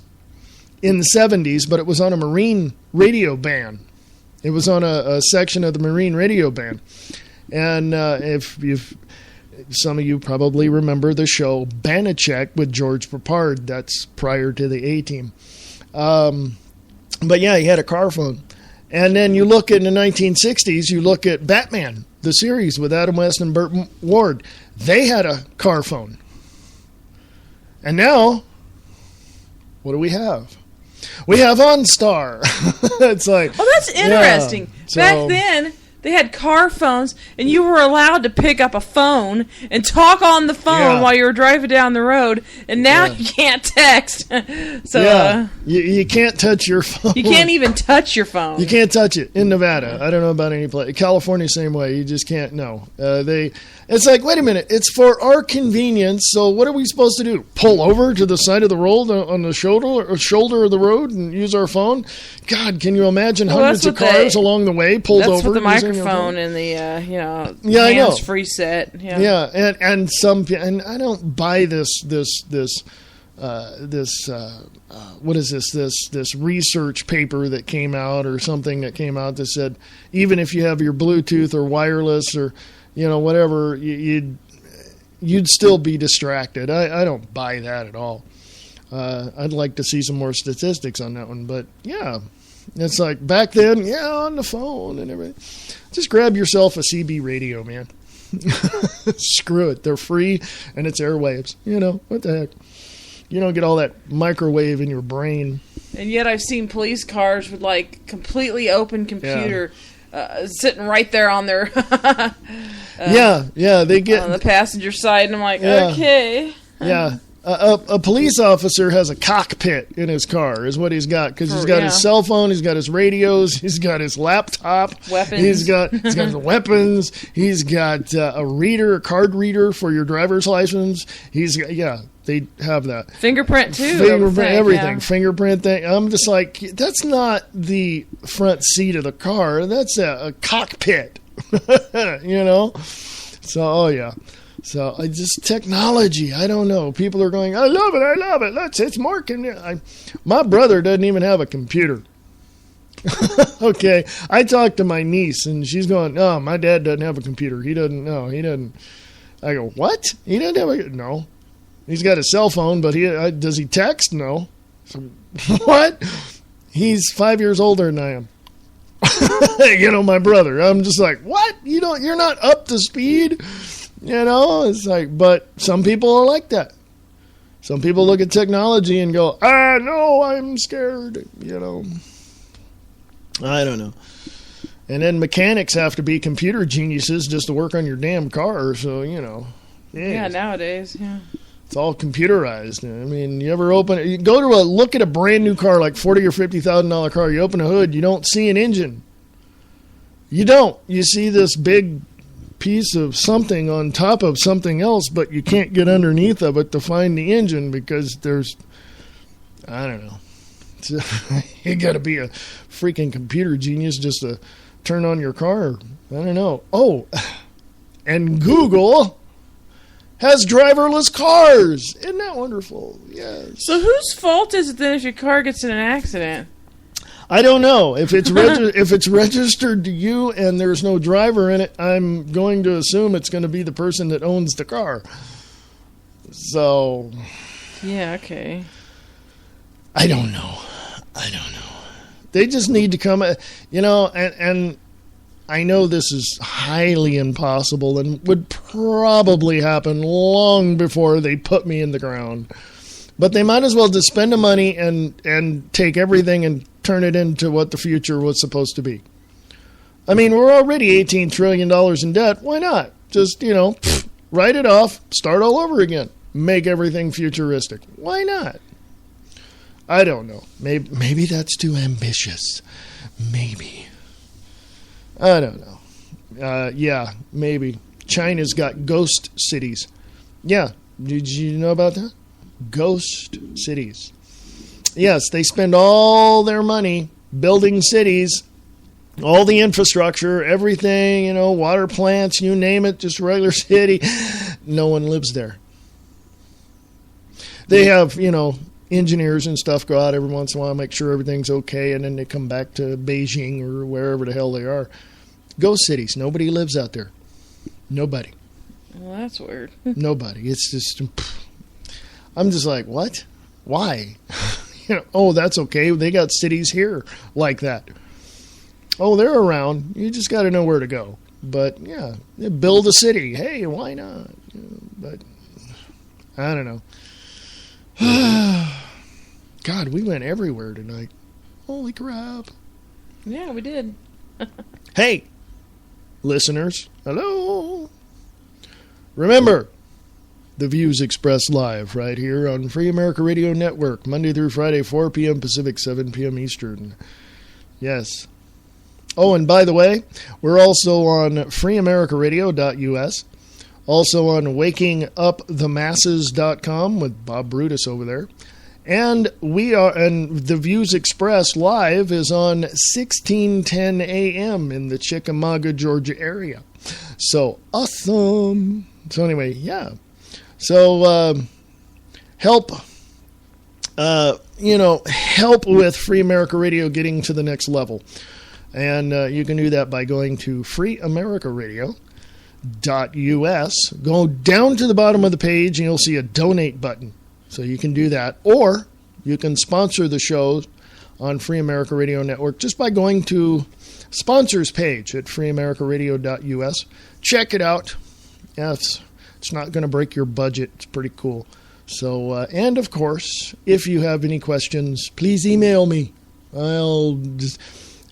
S2: in the 70s, but it was on a marine radio band. It was on a section of the marine radio band. And if some of you probably remember the show Banachek with George Papard. That's prior to the A-Team. But yeah, he had a car phone. And then you look in the 1960s, you look at Batman, the series with Adam West and Burt Ward. They had a car phone. And now, what do we have? We have OnStar. It's like,
S3: oh, that's interesting.
S2: Yeah,
S3: Back then, they had car phones, and you were allowed to pick up a phone and talk on the phone while you were driving down the road. And now you can't text. So
S2: you can't touch your phone.
S3: You can't even touch your phone.
S2: You can't touch it in Nevada. I don't know about any place. California, same way. You just can't. No. It's like, wait a minute. It's for our convenience. So what are we supposed to do? Pull over to the side of the road on the shoulder of the road and use our phone? God, can you imagine hundreds of cars along the way pulled over?
S3: That's what the microphone and the hands-free set. Yeah,
S2: and some, and I don't buy this what is this research paper that came out, or something that came out that said even if you have your Bluetooth or wireless or whatever, you'd still be distracted. I don't buy that at all. I'd like to see some more statistics on that one, but yeah, it's like back then, on the phone and everything. Just grab yourself a CB radio, man. Screw it. They're free and it's airwaves. What the heck? You don't get all that microwave in your brain.
S3: And yet I've seen police cars with like completely open computer sitting right there on their they get on the passenger side, and I'm like, okay.
S2: Yeah. A police officer has a cockpit in his car, is what he's got, because he's got his cell phone, he's got his radios, he's got his laptop,
S3: weapons.
S2: He's got his weapons, he's got a card reader for your driver's license. They have that.
S3: Fingerprint too.
S2: Fingerprint, everything. Fingerprint thing. I'm just like, that's not the front seat of the car. That's a cockpit. So, So technology. I don't know. People are going, I love it. It's more convenient. My brother doesn't even have a computer. Okay. I talked to my niece and she's going, oh, my dad doesn't have a computer. He doesn't. I go, what? He doesn't have a, no. He's got a cell phone, but does he text? No. So, what? He's 5 years older than I am. My brother. I'm just like, what? You're not up to speed? It's like, but some people are like that. Some people look at technology and go, no, I'm scared. I don't know. And then mechanics have to be computer geniuses just to work on your damn car. So,
S3: Yeah, nowadays, yeah.
S2: It's all computerized. I mean, you go to look at a brand new car, like $40,000 or $50,000 car. You open a hood, you don't see an engine. You don't. You see this big piece of something on top of something else, but you can't get underneath of it to find the engine because I don't know. You got to be a freaking computer genius just to turn on your car. I don't know. Oh, and Google has driverless cars. Isn't that wonderful? Yes.
S3: So whose fault is it then if your car gets in an accident?
S2: I don't know. If it's if it's registered to you and there's no driver in it, I'm going to assume it's going to be the person that owns the car. So...
S3: Yeah, okay.
S2: I don't know. They just need to come, and I know this is highly impossible and would probably happen long before they put me in the ground. But they might as well just spend the money and take everything and turn it into what the future was supposed to be. I mean, we're already $18 trillion in debt. Why not? Just, write it off, start all over again. Make everything futuristic. Why not? I don't know. Maybe that's too ambitious. Maybe. I don't know. Yeah, maybe. China's got ghost cities. Yeah, did you know about that? Ghost cities. Yes, they spend all their money building cities, all the infrastructure, everything, water plants, you name it, just a regular city. No one lives there. They have, engineers and stuff go out every once in a while, make sure everything's okay, and then they come back to Beijing or wherever the hell they are. Ghost cities. Nobody lives out there. Nobody.
S3: Well, that's weird.
S2: Nobody. It's just... I'm just like, what? Why? Oh, that's okay. They got cities here like that. Oh, they're around. You just got to know where to go. But, yeah, build a city. Hey, why not? But, I don't know. God, we went everywhere tonight. Holy crap.
S3: Yeah, we did.
S2: Hey, listeners. Hello. Remember, the views expressed live right here on Free America Radio Network, Monday through Friday, 4 p.m. Pacific, 7 p.m. Eastern. Yes. Oh, and by the way, we're also on freeamericaradio.us. Also on wakingupthemasses.com with Bob Brutus over there. And the views expressed live is on 1610 a.m. in the Chickamauga, Georgia area. So awesome. So anyway, yeah. So help with Free America Radio getting to the next level. And you can do that by going to freeamericaradio.us. Go down to the bottom of the page and you'll see a donate button. So you can do that. Or you can sponsor the show on Free America Radio Network just by going to sponsors page at freeamericaradio.us. Check it out. Yes, it's not going to break your budget. It's pretty cool. So, and of course, if you have any questions, please email me. I'll just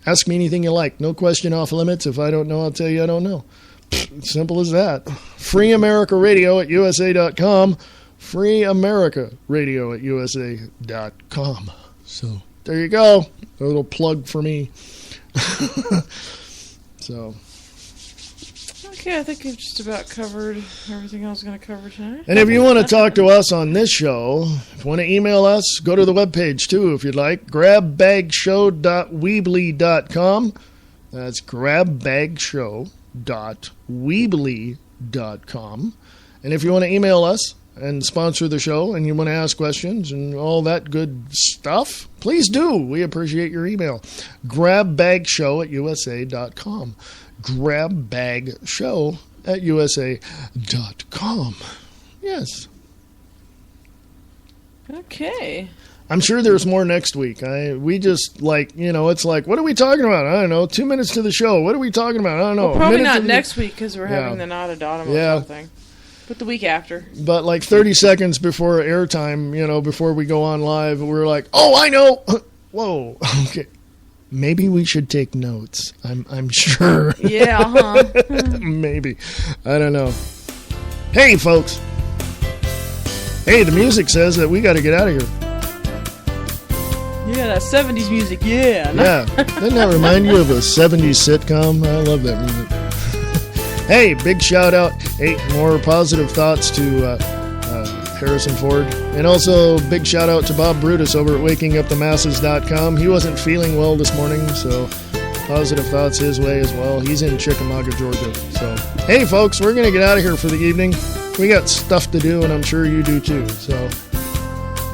S2: ask me anything you like. No question off limits. If I don't know, I'll tell you I don't know. Simple as that. freeamericaradio@usa.com. freeamericaradio@usa.com. So there you go. A little plug for me. So.
S3: Okay, I think we've just about covered everything I was going to cover tonight.
S2: And if you want to talk to us on this show, if you want to email us, go to the webpage too if you'd like. grabbagshow.weebly.com. That's grabbagshow.weebly.com. And if you want to email us and sponsor the show and you want to ask questions and all that good stuff, please do. We appreciate your email. grabbagshow@usa.com. grabbagshow@usa.com. Yes.
S3: Okay.
S2: I'm sure there's more next week. We just it's like, what are we talking about? I don't know. 2 minutes to the show. What are we talking about? I don't know.
S3: Well, probably not next week because we're having the Nada Dada thing. But the week after.
S2: But like 30 seconds before airtime, before we go on live, we're like, oh, I know. Whoa. Okay. Maybe we should take notes. I'm sure.
S3: Yeah, huh?
S2: Maybe. I don't know. Hey, folks. Hey, the music says that we got to get out of here.
S3: Yeah, that 70s music. Yeah.
S2: Yeah. Doesn't that remind you of a 70s sitcom? I love that music. Hey, big shout out. Hey, more positive thoughts to Harrison Ford. And also, big shout out to Bob Brutus over at wakingupthemasses.com. He wasn't feeling well this morning, so positive thoughts his way as well. He's in Chickamauga, Georgia. So, hey folks, we're going to get out of here for the evening. We got stuff to do, and I'm sure you do too. So,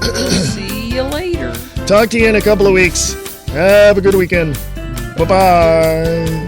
S3: See you later.
S2: talk to you in a couple of weeks. Have a good weekend. Bye-bye.